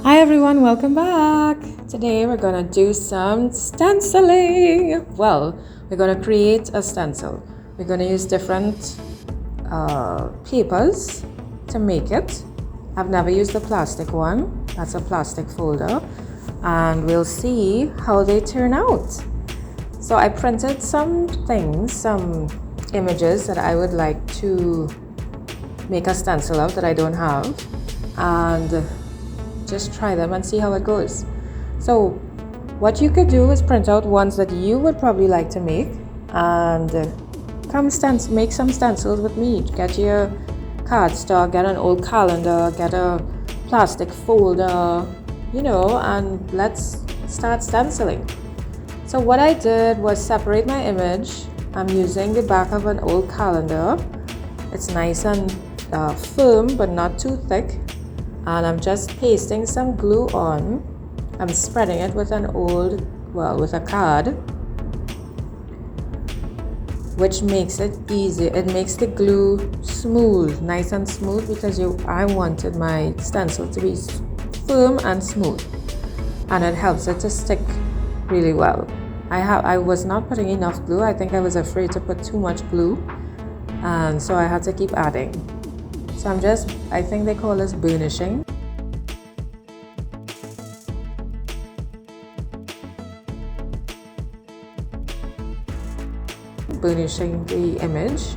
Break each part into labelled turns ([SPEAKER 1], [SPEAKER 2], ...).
[SPEAKER 1] Hi everyone, welcome back. Today we're gonna do some stenciling. Well, we're gonna create a stencil. We're gonna use different papers to make it. I've never used the plastic one. That's a plastic folder, and we'll see how they turn out. So I printed some images that I would like to make a stencil of that I don't have, and just try them and see how it goes. So what you could do is print out ones that you would probably like to make and make some stencils with me. Get your cardstock, get an old calendar, get a plastic folder, and let's start stenciling. So what I did was separate my image. I'm using the back of an old calendar. It's nice and firm but not too thick. And I'm just pasting some glue on. I'm spreading it with with a card, which makes it easy. It makes the glue smooth, nice and smooth, because I wanted my stencil to be firm and smooth, and it helps it to stick really well. I was not putting enough glue. I think I was afraid to put too much glue, and so I had to keep adding. So I think they call this burnishing. Burnishing the image.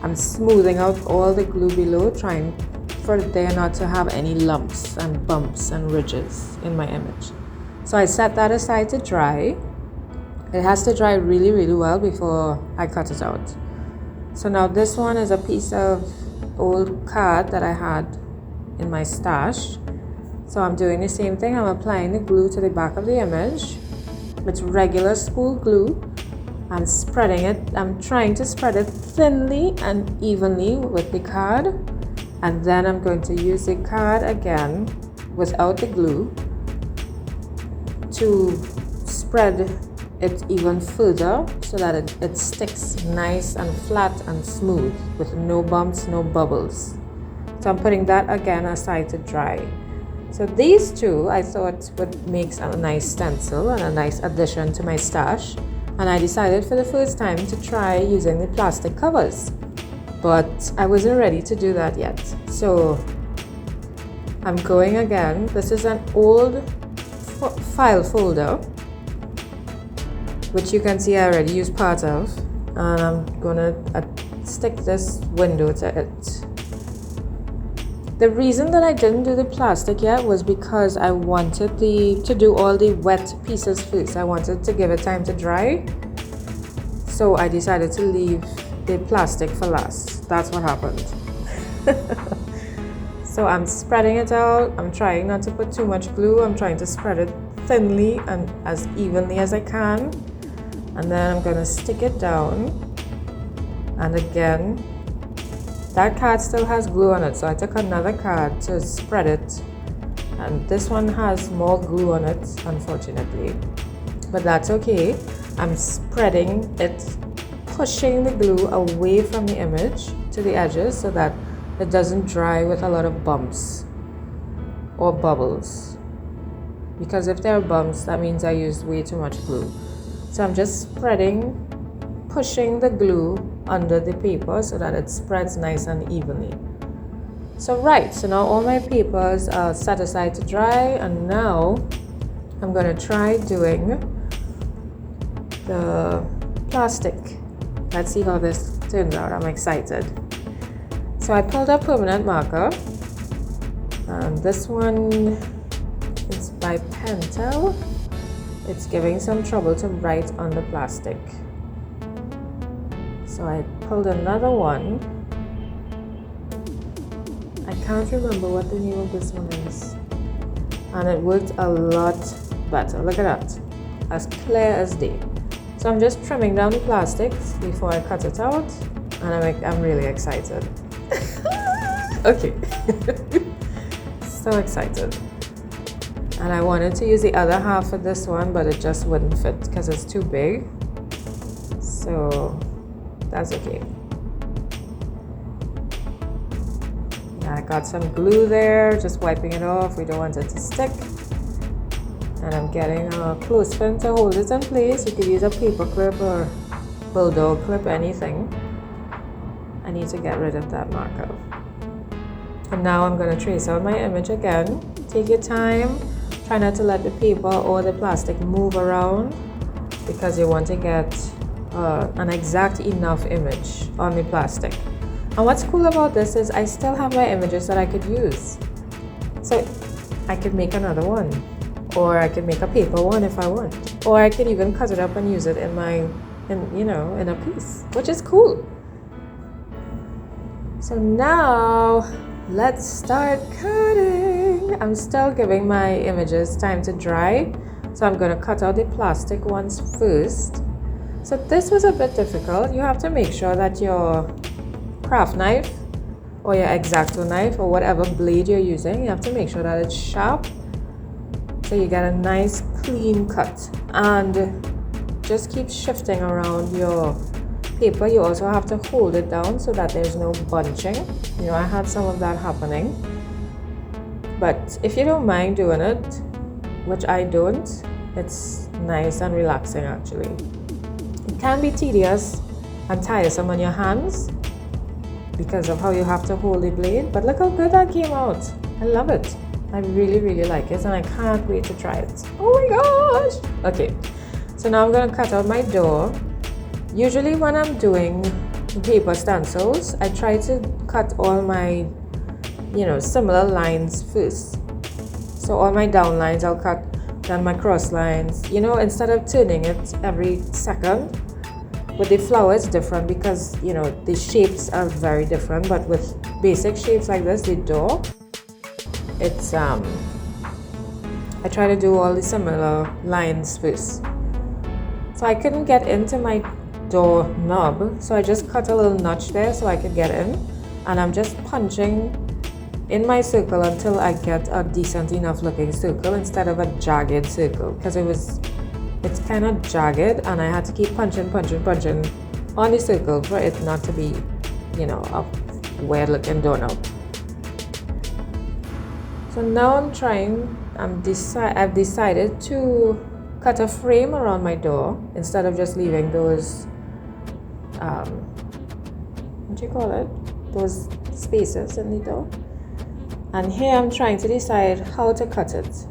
[SPEAKER 1] I'm smoothing out all the glue below, trying for there not to have any lumps and bumps and ridges in my image. So I set that aside to dry. It has to dry really, really well before I cut it out. So now this one is a piece of old card that I had in my stash. So I'm doing the same thing. I'm applying the glue to the back of the image. It's regular school glue. I'm spreading it. I'm trying to spread it thinly and evenly with the card, and then I'm going to use the card again without the glue to spread it even further so that it sticks nice and flat and smooth with no bumps, no bubbles. So I'm putting that again aside to dry. So these two I thought would make a nice stencil and a nice addition to my stash, and I decided for the first time to try using the plastic covers, but I wasn't ready to do that yet. So I'm going again. This is an old file folder, which you can see I already used part of, and I'm gonna stick this window to it. The reason that I didn't do the plastic yet was because I wanted to do all the wet pieces first. I wanted to give it time to dry, so I decided to leave the plastic for last. That's what happened. So I'm spreading it out. I'm trying not to put too much glue. I'm trying to spread it thinly and as evenly as I can. And then I'm gonna stick it down. And again, that card still has glue on it, so I took another card to spread it. And this one has more glue on it, unfortunately. But that's okay. I'm spreading it, pushing the glue away from the image to the edges so that it doesn't dry with a lot of bumps or bubbles. Because if there are bumps, that means I used way too much glue. So I'm just spreading, pushing the glue under the paper so that it spreads nice and evenly. So now all my papers are set aside to dry, and now I'm gonna try doing the plastic. Let's see how this turns out. I'm excited. So I pulled a permanent marker, and this one is by Pentel. It's giving some trouble to write on the plastic. So I pulled another one. I can't remember what the name of this one is. And it worked a lot better. Look at that. As clear as day. So I'm just trimming down the plastics before I cut it out. And I'm really excited. Okay. So excited. And I wanted to use the other half of this one, but it just wouldn't fit because it's too big. So that's okay. I got some glue there, just wiping it off. We don't want it to stick. And I'm getting a clothespin to hold it in place. You could use a paper clip or bulldog clip, anything. I need to get rid of that marker. And now I'm going to trace out my image again. Take your time. Try not to let the paper or the plastic move around, because you want to get an exact enough image on the plastic. And what's cool about this is I still have my images that I could use. So I could make another one, or I could make a paper one if I want, or I could even cut it up and use it in a piece, which is cool. So now let's start cutting. I'm still giving my images time to dry, so I'm going to cut out the plastic ones first. So this was a bit difficult. You have to make sure that your craft knife or your X-Acto knife or whatever blade you're using, you have to make sure that it's sharp, so you get a nice clean cut. And just keep shifting around your paper. You also have to hold it down so that there's no bunching. I had some of that happening, but if you don't mind doing it, which I don't, it's nice and relaxing actually. It can be tedious and tiresome on your hands because of how you have to hold the blade, but look how good that came out. I love it. I really, really like it, and I can't wait to try it. Oh my gosh! Okay, so now I'm going to cut out my door. Usually when I'm doing paper stencils, I try to cut all my, similar lines first. So all my down lines I'll cut, then my cross lines, instead of turning it every second. With the flower it's different because, the shapes are very different, but with basic shapes like this, the door, it's, I try to do all the similar lines first. So I couldn't get into my door knob, so I just cut a little notch there so I could get in, and I'm just punching in my circle until I get a decent enough looking circle instead of a jagged circle, because it's kind of jagged and I had to keep punching on the circle for it not to be, a weird looking doorknob. So now I've decided to cut a frame around my door instead of just leaving those those spaces in the door. And here I'm trying to decide how to cut it,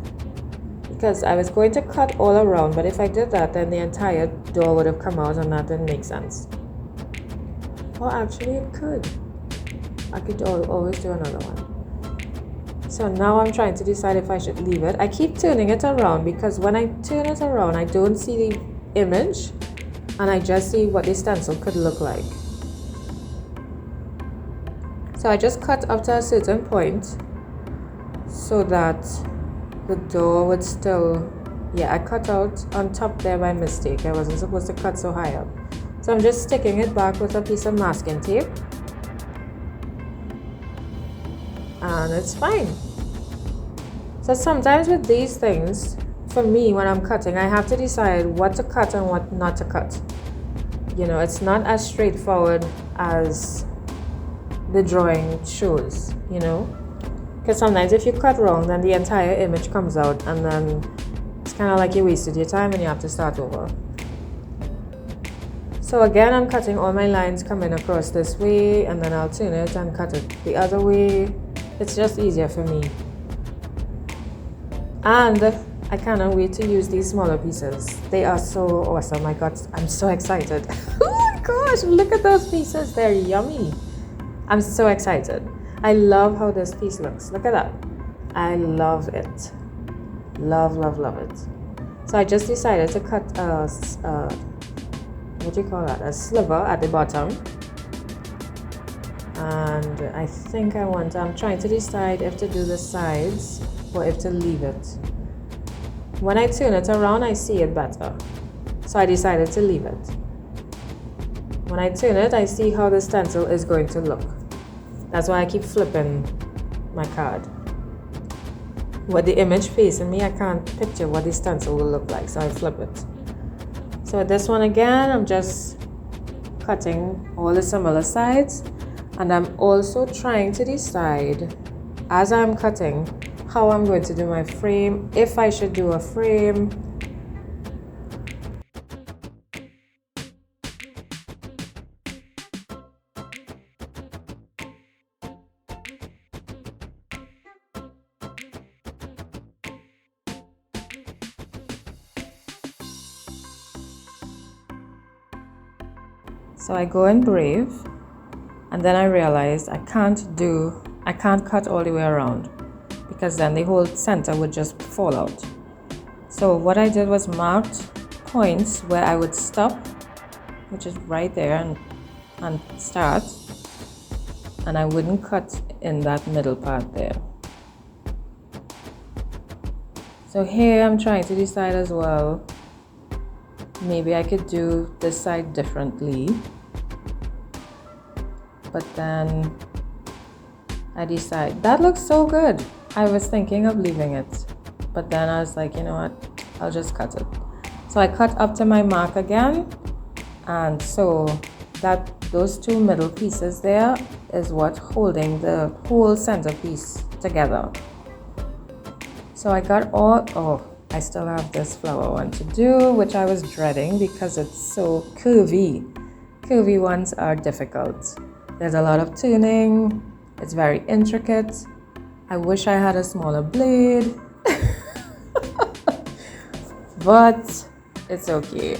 [SPEAKER 1] because I was going to cut all around, but if I did that, then the entire door would have come out and that didn't make sense. Well, actually it could. I could always do another one. So now I'm trying to decide if I should leave it. I keep turning it around because when I turn it around, I don't see the image and I just see what the stencil could look like. So I just cut up to a certain point so that the door would still, I cut out on top there by mistake. I wasn't supposed to cut so high up. So I'm just sticking it back with a piece of masking tape. And it's fine. So sometimes with these things, for me when I'm cutting, I have to decide what to cut and what not to cut. It's not as straightforward as the drawing shows, because sometimes if you cut wrong, then the entire image comes out and then it's kind of like you wasted your time and you have to start over. So again, I'm cutting all my lines coming across this way, and then I'll turn it and cut it the other way. It's just easier for me. And I cannot wait to use these smaller pieces. They are so awesome. I'm so excited. Oh my gosh, look at those pieces. They're yummy. I'm so excited. I love how this piece looks. Look at that. I love it. Love, love, love it. So I just decided to cut a sliver at the bottom. And I think I'm trying to decide if to do the sides or if to leave it. When I turn it around, I see it better. So I decided to leave it. When I turn it, I see how the stencil is going to look. That's why I keep flipping my card. With the image facing me, I can't picture what the stencil will look like, so I flip it. So with this one again, I'm just cutting all the similar sides. And I'm also trying to decide, as I'm cutting, how I'm going to do my frame, if I should do a frame. So I go in Brave, and then I realized I can't cut all the way around, because then the whole center would just fall out. So what I did was marked points where I would stop, which is right there, and start, and I wouldn't cut in that middle part there. So here I'm trying to decide as well, maybe I could do this side differently, but then I decide that looks so good. I was thinking of leaving it, but then I was like, you know what, I'll just cut it. So I cut up to my mark again, and so those two middle pieces there is what holding the whole centerpiece together. So I got I still have this flower one to do, which I was dreading because it's so curvy. Curvy ones are difficult. There's a lot of tuning. It's very intricate. I wish I had a smaller blade, but it's okay.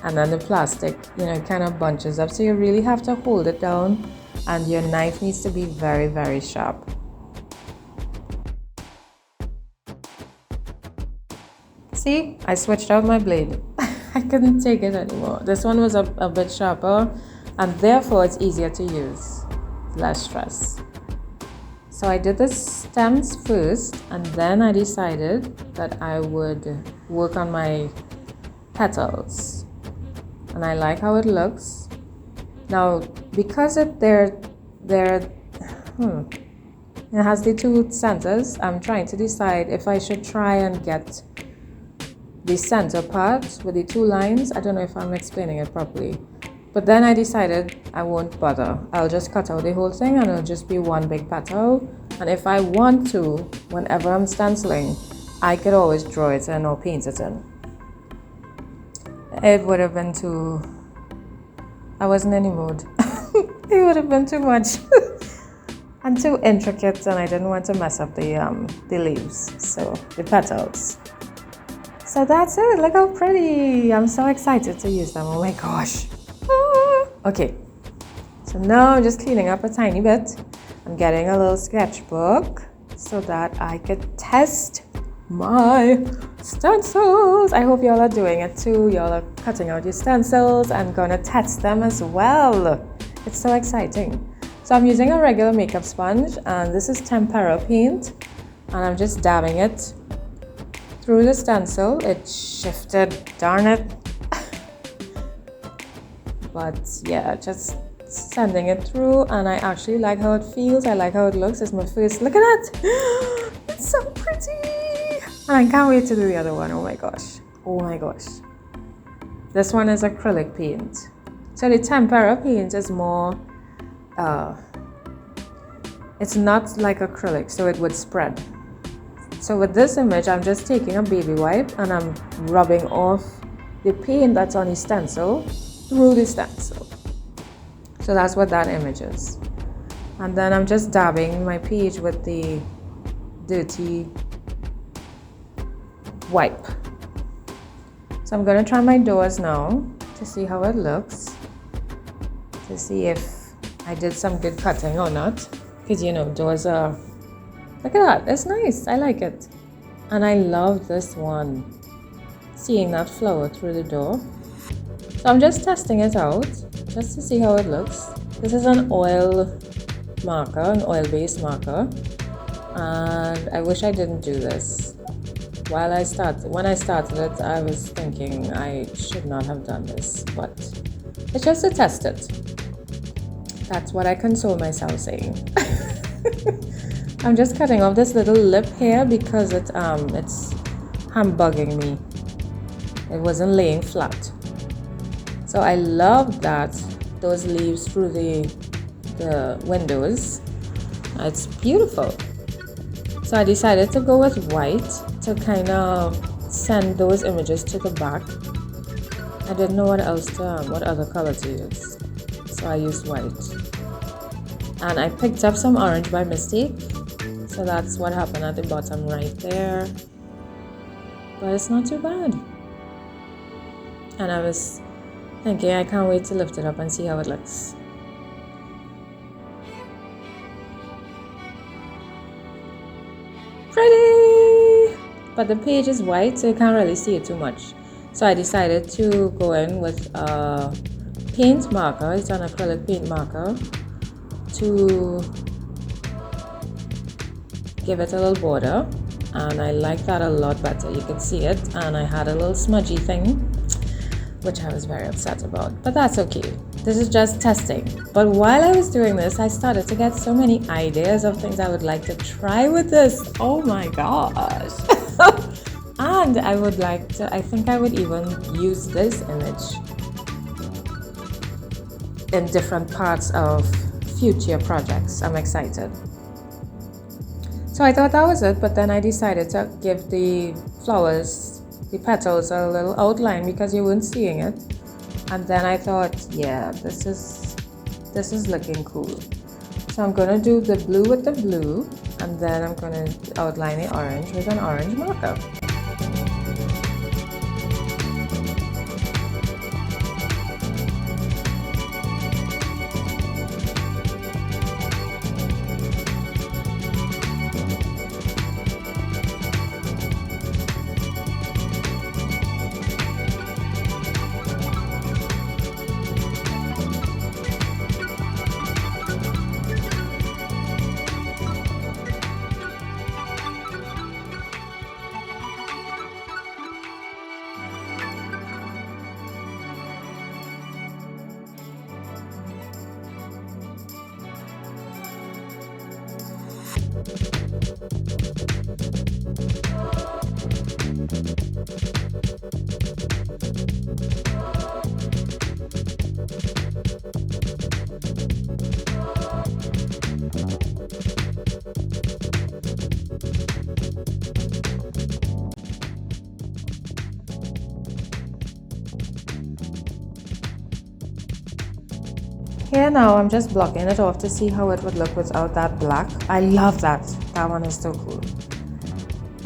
[SPEAKER 1] And then the plastic, kind of bunches up, so you really have to hold it down, and your knife needs to be very, very sharp. See, I switched out my blade. I couldn't take it anymore. This one was a bit sharper, and therefore it's easier to use, less stress. So I did the stems first, and then I decided that I would work on my petals, and I like how it looks. Now, because it has the two centers, I'm trying to decide if I should try and get the center part with the two lines. I don't know if I'm explaining it properly, but then I decided I won't bother. I'll just cut out the whole thing, and it'll just be one big petal. And if I want to, whenever I'm stenciling, I could always draw it in or paint it in. It would have been too... I wasn't in the mood. It would have been too much and too intricate, and I didn't want to mess up the leaves, so the petals. So that's it. Look how pretty. I'm so excited to use them. Oh my gosh. Okay, so now I'm just cleaning up a tiny bit. I'm getting a little sketchbook so that I could test my stencils. I hope y'all are doing it too. Y'all are cutting out your stencils and gonna test them as well. It's so exciting. So I'm using a regular makeup sponge, and this is Tempera paint, and I'm just dabbing it through the stencil. It shifted, darn it. But yeah, just sending it through, and I actually like how it feels. I like how it looks. It's my first look at that. It's so pretty, and I can't wait to do the other one. Oh my gosh. This one is acrylic paint. So the Tempera paint is more it's not like acrylic, so it would spread. So with this image, I'm just taking a baby wipe and I'm rubbing off the paint that's on the stencil through the stencil. So that's what that image is. And then I'm just dabbing my page with the dirty wipe. So I'm going to try my doors now to see how it looks, to see if I did some good cutting or not. Because doors are, look at that, it's nice, I like it. And I love this one, seeing that flower through the door. So I'm just testing it out, just to see how it looks. This is an oil marker, an oil-based marker. And I wish I didn't do this. When I started it, I was thinking I should not have done this, but it's just to test it. That's what I console myself saying. I'm just cutting off this little lip here because it's humbugging me. It wasn't laying flat. So I love that those leaves through the the windows. It's beautiful. So I decided to go with white to kind of send those images to the back. I didn't know what other color to use, so I used white. And I picked up some orange by mistake, so that's what happened at the bottom right there. But it's not too bad. And I was thinking I can't wait to lift it up and see how it looks. Pretty! But the page is white, so you can't really see it too much. So I decided to go in with a paint marker. It's an acrylic paint marker to give it a little border, and I like that a lot better. You can see it, and I had a little smudgy thing which I was very upset about, but that's okay. This is just testing. But while I was doing this, I started to get so many ideas of things I would like to try with this. Oh my gosh. And I would like to, I think I would even use this image in different parts of future projects. I'm excited. So I thought that was it, but then I decided to give the flowers, the petals, a little outline because you weren't seeing it. And then I thought, yeah, this is looking cool. So I'm gonna do the blue with the blue, and then I'm gonna outline the orange with an orange marker. Here now I'm just blocking it off to see how it would look without that black. I love that. That one is so cool.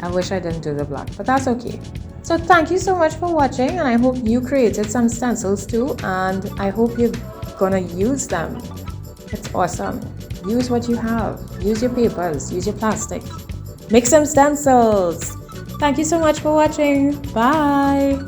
[SPEAKER 1] I wish I didn't do the black, but that's okay. So thank you so much for watching, and I hope you created some stencils too, and I hope you're gonna use them. It's awesome. Use what you have. Use your papers, use your plastic. Make some stencils. Thank you so much for watching. Bye.